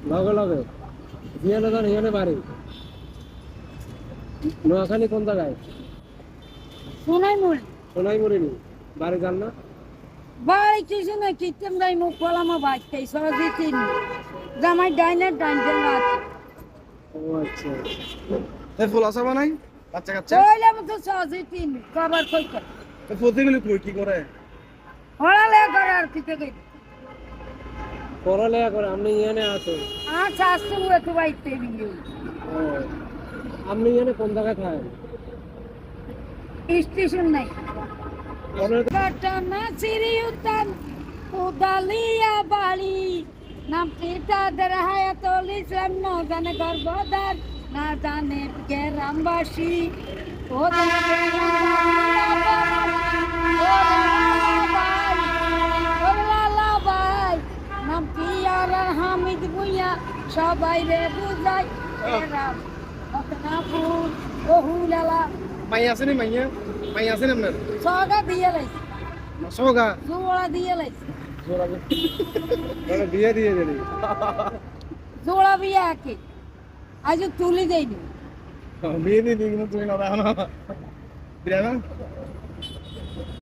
লগে লগে জিয়ানে যান হিয়ানে বাড়ি নোয়াখালী কোন জায়গায় শোনাই মুড়ি সোনাই মরিনি বাড়ি যান না বাড়ি কিছু না কিতেম যাই মুখ কলামা বাজতে সহজে তিন জামাই ডাইনার ডাইন রাত ও আচ্ছা এই ফুল আসা বানাই বাচ্চা কাচ্চা কইলাম তো সহজে তিন কবার কই কর তো প্রতিগুলি কই কি করে হড়ালে করে আর কিতে গই পড়ালেখা করে আপনি ইয়ানে আছেন আচ্ছা আসতে উড়ে তো বাইতে বিয়ে ও আপনি ইয়ানে কোন জায়গায় থাকেন স্টেশন নাই ঘটনা সিরিউতান উদালিয়া বাড়ি নাম পিতাদের হায়াতুল ইসলাম না জানে গর্ভদার না জানে গ্রামবাসী ও ভাই নাম পিয়ার হামিদ ভুইয়া সবাই রে বুঝাই এরাম ঘটনা ফুল বহুলালা মাই আসেনি মাইয়া মাই আসেনি আপনার সগা দিয়ে লাইছে সোগা জোড়া দিয়ে লাইছে মানে বিয়ে দিয়ে দিলি জোড়া বিয়া কে আজ তুলি দেয়নি বিয়ে দিয়ে দিই কিন্তু তুমি না দেখো না বিরানা